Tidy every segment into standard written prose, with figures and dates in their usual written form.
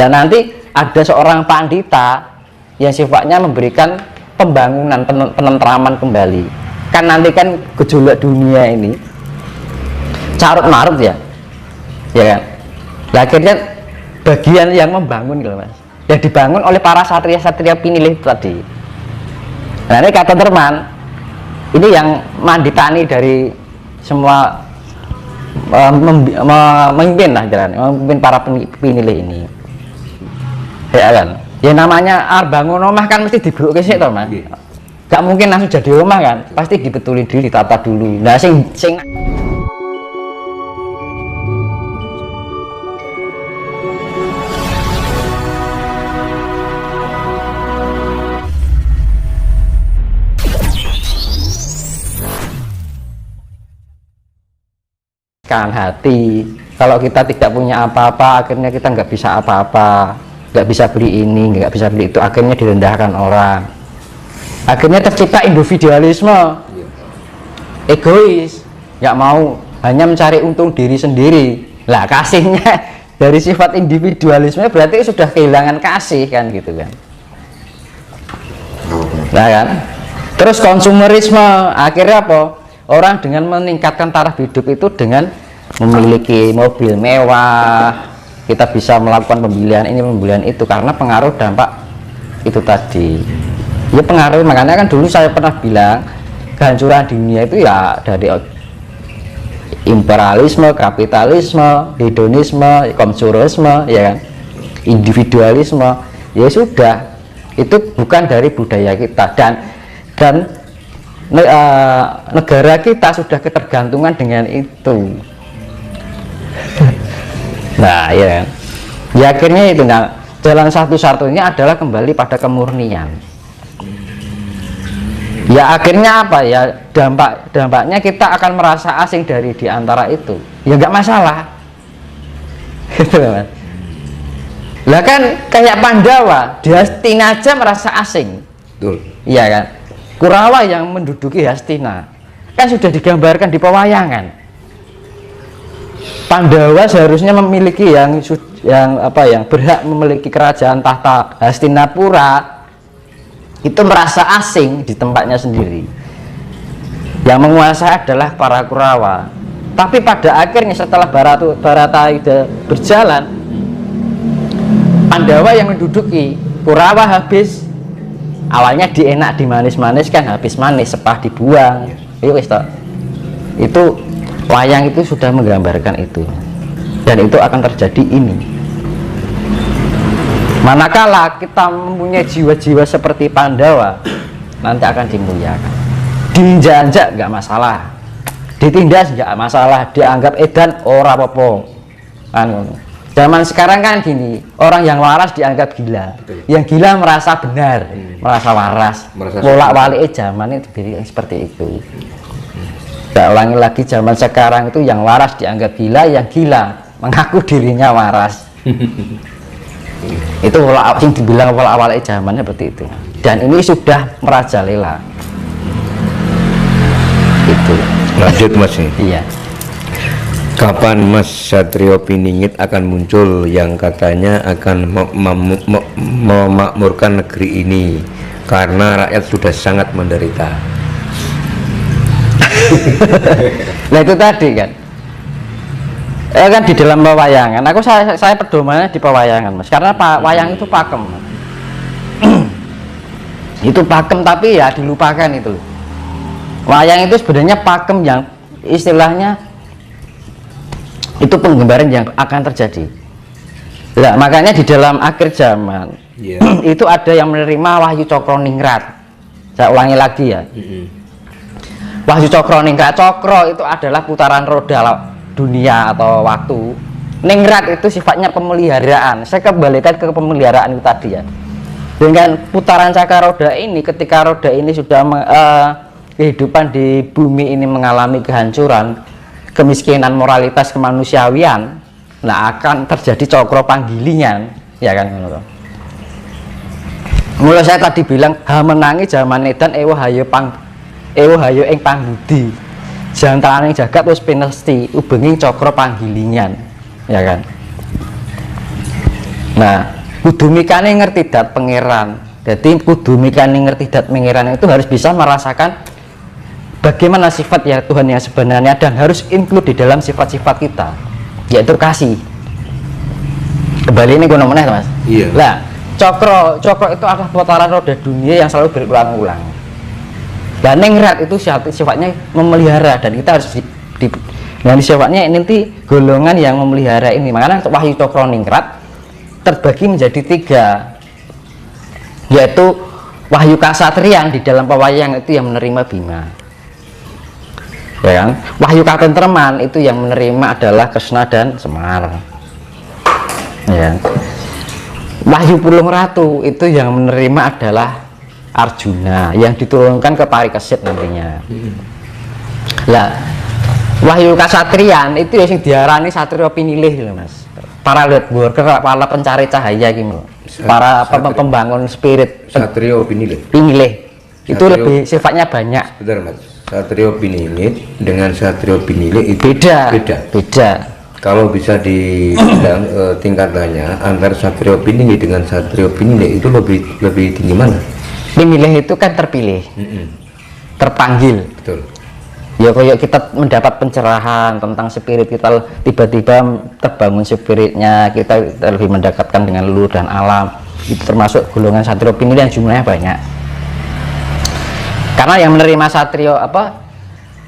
Dan nanti ada seorang pandita yang sifatnya memberikan pembangunan, penentraman kembali. Kan nanti kan gejolak dunia ini carut marut ya kan. Nah, akhirnya bagian yang membangun gitu mas, yang dibangun oleh para satria-satria pinilih tadi. Nah ini kata Terman, ini yang manditani dari semua memimpin lah jalan, memimpin para pinilih ini. Ya kan, ya namanya bangun rumah kan mesti dibuat ke situ mas. Gak mungkin langsung jadi rumah kan, pasti dibetulin dulu, ditata dulu. Nah sing kan hati. Kalau kita tidak punya apa-apa, akhirnya kita nggak bisa apa-apa, nggak bisa beli ini, nggak bisa beli itu, akhirnya direndahkan orang, akhirnya tercipta individualisme, egois, nggak mau, hanya mencari untung diri sendiri. Lah kasihnya dari sifat individualisme berarti sudah kehilangan kasih kan gitu kan. Nah kan, terus konsumerisme, akhirnya apa? Orang dengan meningkatkan taraf hidup itu dengan memiliki mobil mewah, kita bisa melakukan pembelian ini, pembelian itu, karena pengaruh dampak itu tadi. Ya pengaruh, makanya kan dulu saya pernah bilang kehancuran dunia itu ya dari imperialisme, kapitalisme, hedonisme, konsumerisme, ya kan, individualisme. Ya sudah, itu bukan dari budaya kita, dan negara kita sudah ketergantungan dengan itu. Nah ya, ya akhirnya itu. Nah, jalan satu-satunya adalah kembali pada kemurnian. Ya akhirnya apa ya, dampaknya kita akan merasa asing dari diantara itu. Ya nggak masalah gitu kan. Lah kan kayak Pandawa di Hastina aja merasa asing. Betul. Iya kan, Kurawa yang menduduki Hastina kan sudah digambarkan di pewayangan. Pandawa seharusnya memiliki yang berhak memiliki kerajaan tahta Hastinapura, itu merasa asing di tempatnya sendiri. Yang menguasai adalah para Kurawa. Tapi pada akhirnya setelah Bharatayuddha berjalan, Pandawa yang menduduki, Kurawa habis. Awalnya dienak, dimanis-maniskan, habis manis, sepah dibuang. Itu wayang itu sudah menggambarkan itu, dan itu akan terjadi ini. Manakala kita mempunyai jiwa-jiwa seperti Pandawa, nanti akan dimuliakan. Diinjak-injak nggak masalah, ditindas nggak masalah, dianggap edan ora apa-apa. Zaman sekarang kan gini, orang yang waras dianggap gila. Betul. Yang gila merasa benar, merasa waras. Bolak-balik zaman itu seperti itu. Tak ulangi lagi, zaman sekarang itu yang waras dianggap gila, yang gila mengaku dirinya waras. Itu yang dibilang awal-awal zamannya seperti itu. Dan ini sudah merajalela. Itu. Lanjut Mas. Iya. Kapan Mas Satrio Piningit akan muncul yang katanya akan memakmurkan negeri ini karena rakyat sudah sangat menderita? Nah itu tadi kan, kan di dalam pewayangan, saya pedomannya di pewayangan Mas, karena wayang itu pakem. Itu pakem tapi ya dilupakan itu. Wayang itu sebenarnya pakem yang istilahnya itu penggambaran yang akan terjadi. Nah, makanya di dalam akhir zaman itu ada yang menerima Wahyu Cokroningrat. Saya ulangi lagi ya. Wahyu Cokroningrat, cokro itu adalah putaran roda dunia atau waktu. Ningrat itu sifatnya pemeliharaan. Saya kembalikan ke pemeliharaan itu tadi ya. Dengan putaran cakar roda ini, ketika roda ini sudah kehidupan di bumi ini mengalami kehancuran, kemiskinan, moralitas, kemanusiawian, nah akan terjadi cokro panggilingan, ya kan. Mulai saya tadi bilang menangi zaman edan ewo hayo ing pangbudi, jantaning jagat wis pinesti ubengi cokro panggilingan, ya kan. Nah, kudu mikane ngerti dat pangeran. Jadi kudu mikane ngerti dat pangeran itu harus bisa merasakan bagaimana sifat ya Tuhan yang sebenarnya, dan harus include di dalam sifat-sifat kita, yaitu kasih. Kembali ini gue nomornya Mas. Iya. Nah, cokro itu adalah putaran roda dunia yang selalu berulang-ulang. Dan ningrat itu sifatnya memelihara, dan kita harus dan sifatnya ini nanti golongan yang memelihara ini. Makanya wahyu cokro ningrat terbagi menjadi 3, yaitu wahyu kasatriyan di dalam pewayang itu yang menerima Bima, ya kan? Wahyu katentreman itu yang menerima adalah Kresna dan Semar, ya. Wahyu Pulung Ratu itu yang menerima adalah Arjuna yang diturunkan ke Parikesit nantinya. Lah, wahyu kasatriyan itu yang diarani satria pinilih loh Mas. Para lead worker, para pencari cahaya gitu, para pembangun spirit. Satrio pinilih. Itu lebih sifatnya banyak. Betul Mas. Satrio pinilih dengan satrio pinilih itu Beda. Kalau bisa dibilang tingkatannya antara satrio pinilih dengan satrio pinilih itu lebih tinggi mana? Pinilih itu kan terpilih, terpanggil. Betul. Ya kayak kita mendapat pencerahan tentang spirit kita, tiba-tiba terbangun spiritnya, kita lebih mendekatkan dengan leluhur dan alam. Itu termasuk golongan satrio pinilih yang jumlahnya banyak. Karena yang menerima satrio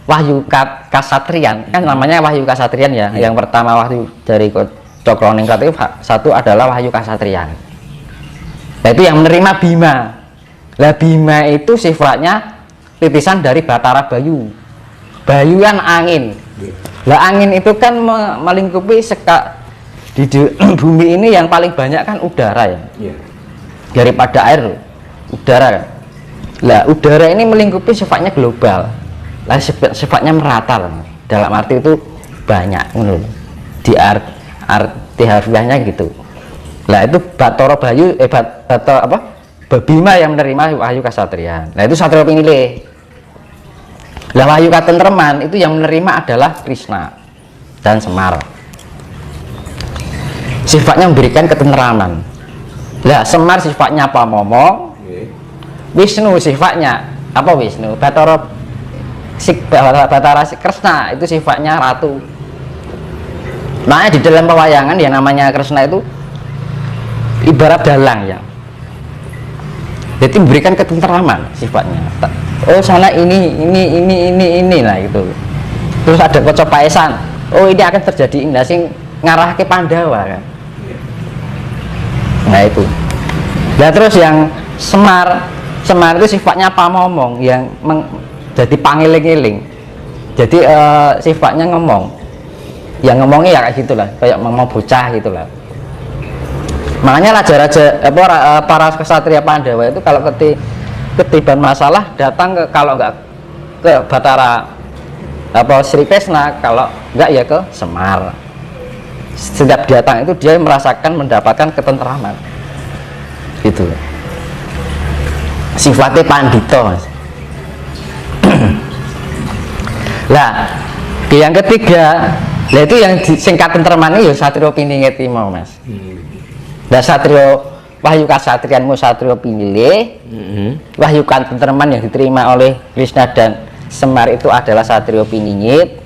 wahyu kasatriyan kan namanya wahyu kasatriyan ya. Yang pertama wahyu dari cokro ningrat itu satu adalah wahyu kasatriyan. Nah, itu yang menerima Bima. Lah Bima itu sifatnya titisan dari Batara Bayu. Bayu kan angin. Lah angin itu kan melingkupi di bumi ini yang paling banyak kan udara ya. Daripada air, udara kan. Lah udara ini melingkupi sifatnya global. Lah sifatnya merata lah. Dalam arti itu banyak di arti harfiahnya gitu. Lah itu Batara Bayu Bima yang menerima wahyu kasatriyan. Nah itu satria pinilih. Lah wahyu katentreman itu yang menerima adalah Krishna dan Semar. Sifatnya memberikan ketenteraman. Lah Semar sifatnya pamomong. Wisnu sifatnya apa Wisnu? Batara Kresna itu sifatnya ratu. Makanya di dalam pewayangan yang namanya Kresna itu ibarat dalang ya. Jadi memberikan ketenteraman sifatnya. Oh sana ini lah gitu. Terus ada kecopaesan. Oh ini akan terjadi indah sing ngarah ke Pandawa kan. Nah itu. Nah terus yang Semar itu sifatnya pamomong yang jadi pangiling-iling. Jadi sifatnya ngomong. Yang ngomongnya ya kayak gitulah, kayak ngomong bocah gitulah. Makanya raja-raja para kesatria Pandawa itu kalau ketiban masalah datang kalau nggak ke Batara Sri Kresna, kalau nggak ya ke Semar. Setiap datang itu dia merasakan mendapatkan ketenteraman gitu. Sifatnya pandito. Lah yang ketiga, itu yang singkat tenteraman ya satrio pinilih mau Mas. Nah satrio wahyu kasatrianmu satrio pinilih, wahyu katentreman yang diterima oleh Krishna dan Semar itu adalah satrio piningit.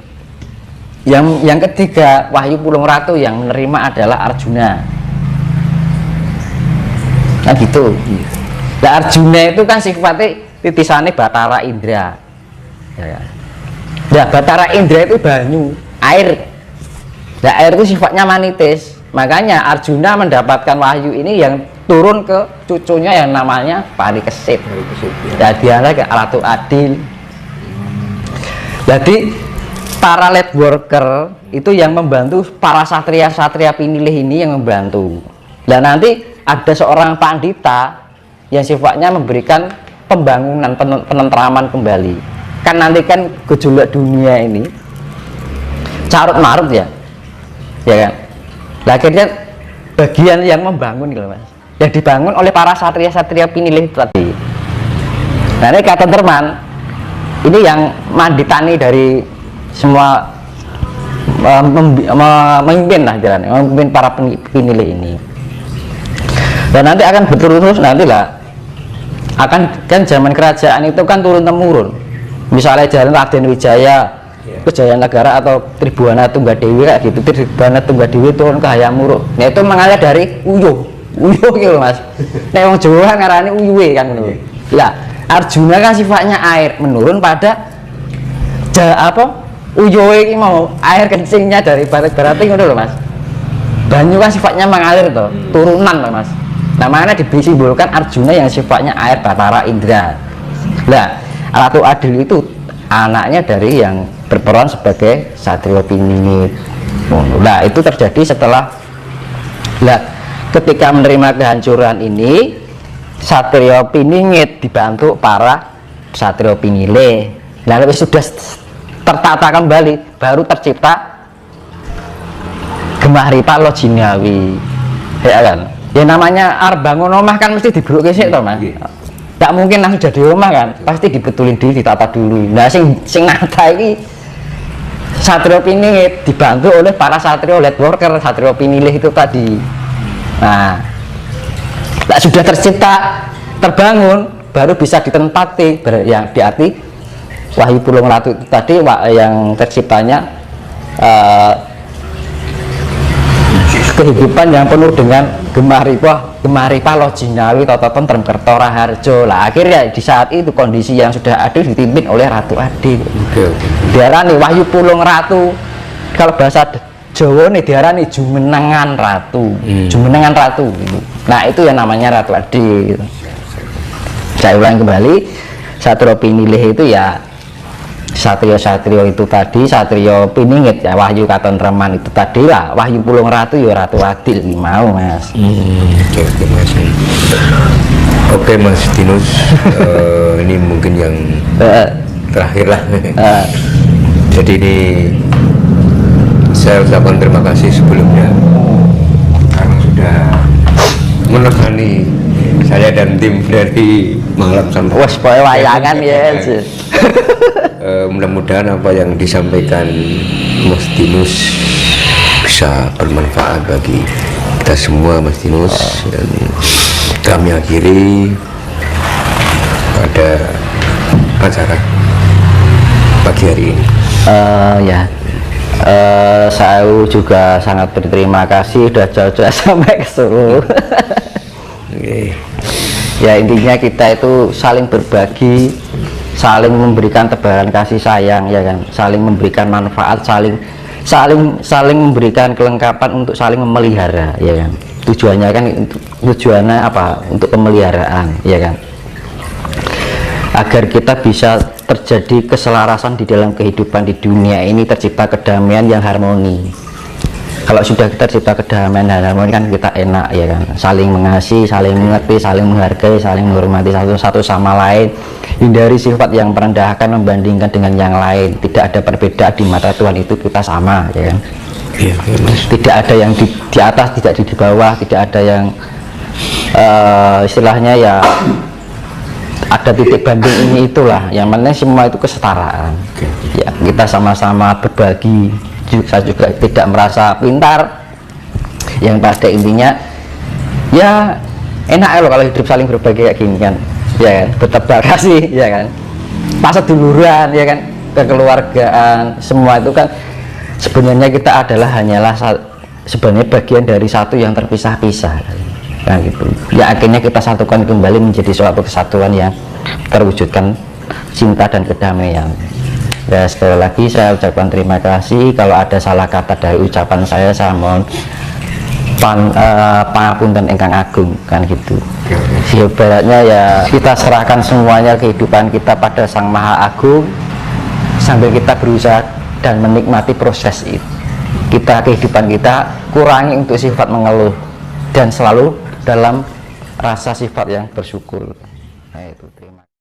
Yang ketiga wahyu Pulung Ratu yang menerima adalah Arjuna. Nah gitu. Nah Arjuna itu kan sifatnya titisannya Batara Indra. Ya. Nah Batara Indra itu banyu, air. Nah air itu sifatnya manitis. Makanya Arjuna mendapatkan wahyu ini yang turun ke cucunya yang namanya Parikesit. Dan dia ke Ratu Adil. Jadi para lead worker itu yang membantu para satria pinilih ini yang membantu. Dan nanti ada seorang pandita yang sifatnya memberikan pembangunan penentraman kembali. Kan nanti kan gejolak dunia ini carut marut ya kan. Nah, akhirnya bagian yang membangun gitu Mas, yang dibangun oleh para satria pinilih tadi. Nah ini katentreman ini yang manditani dari semua memimpin lah jalannya, memimpin para pinilih ini. Dan nanti akan berterus nanti lah, akan kan zaman kerajaan itu kan turun temurun. Misalnya jalan Raden Wijaya, Kejayaan Negara atau Tribhuwana Tunggadewi kayak gitu. Tribhuwana Tunggadewi turun ke Hayam Wuruk. Nah itu mengalir dari Uyuh gitu mas. Nah yang Jawa ngarani Uyuhe kan menurut. Ya Arjuna kan sifatnya air, menurun pada Uyuhe ini mau air kencingnya dari barat-barat itu loh mas. Banyu kan sifatnya mengalir toh, turunan loh mas. Namanya disimbolkan Arjuna yang sifatnya air Batara Indra. Nah Ratu Adil itu anaknya dari yang berperan sebagai Satrio Piningit. Nah itu terjadi setelah ketika menerima kehancuran ini, Satrio Piningit dibantu para Satrio Pinile. Lalu sudah tertata kembali, baru tercipta Gemah Ripa Lojinawi, ya kan? Ya namanya bangun omah kan mesti dibruke sik to mas. Tak mungkin langsung jadi omah kan, pasti dibetulin dulu, ditata dulu. Nah sing nata ini Satrio Piningit dibantu oleh para satrio lead worker, Satrio Pinilih itu tadi. Nah sudah tercipta, terbangun, baru bisa ditempati yang diarti Wahyu Pulung Ratu itu tadi yang terciptanya kehidupan yang penuh dengan Gemah Ripa Lojinawi Tata Tentrem Kertora Harjo. Lah akhirnya di saat itu kondisi yang sudah adil dipimpin oleh Ratu Adil. Diarani Wahyu Pulung Ratu. Kalau bahasa Jawa nih diarani Jumenengan Ratu. Jumenengan Ratu gitu. Nah itu yang namanya Ratu Adil gitu. Saya ulang kembali, Satrio Pinilih itu ya satrio-satrio itu tadi, Satrio Piningit ya Wahyu Katentreman itu tadi lah, Wahyu Pulung Ratu ya Ratu Adil mau mas. Oke mas. Oke mas Dinus, ini mungkin yang terakhir lah. Jadi ini saya ucapkan terima kasih sebelumnya karena sudah menemani saya dan tim dari malam sampai Wes poe wayangan ya. Mudah-mudahan apa yang disampaikan Mas Dinus bisa bermanfaat bagi kita semua Mas Dinus, dan kami akhiri pada acara pagi hari ini. Saya juga sangat berterima kasih sudah jauh-jauh sampai ke Solo. Ya intinya kita itu saling berbagi, saling memberikan tebaran kasih sayang ya kan, saling memberikan manfaat, saling memberikan kelengkapan untuk saling memelihara ya kan. Tujuannya kan tujuannya apa? Untuk pemeliharaan ya kan, agar kita bisa terjadi keselarasan di dalam kehidupan di dunia ini, tercipta kedamaian yang harmoni. Kalau sudah kita tercipta kedamaian dan harmoni kan kita enak ya kan, saling mengasihi, saling mengerti, saling menghargai, saling menghormati satu sama lain, hindari sifat yang merendahkan membandingkan dengan yang lain. Tidak ada perbedaan di mata Tuhan, itu kita sama ya kan. Tidak ada yang di atas, tidak di bawah, tidak ada yang istilahnya ya ada titik banding ini itulah. Yang penting semua itu kesetaraan ya, kita sama-sama berbagi. Saya juga tidak merasa pintar, yang pada intinya ya enak loh kalau hidup saling berbagi kayak gini kan ya kan, berterima kasih ya kan, paseduluran ya kan, kekeluargaan, semua itu kan sebenarnya kita hanyalah sebenarnya bagian dari satu yang terpisah-pisah kan gitu ya. Akhirnya kita satukan kembali menjadi suatu kesatuan yang terwujudkan cinta dan kedamaian. Ya sekali lagi saya ucapkan terima kasih. Kalau ada salah kata dari ucapan saya mohon pangapunten ingkang agung kan gitu. Ibaratnya ya kita serahkan semuanya kehidupan kita pada Sang Maha Agung sambil kita berusaha dan menikmati proses itu. Kehidupan kita kurangi untuk sifat mengeluh dan selalu dalam rasa sifat yang bersyukur.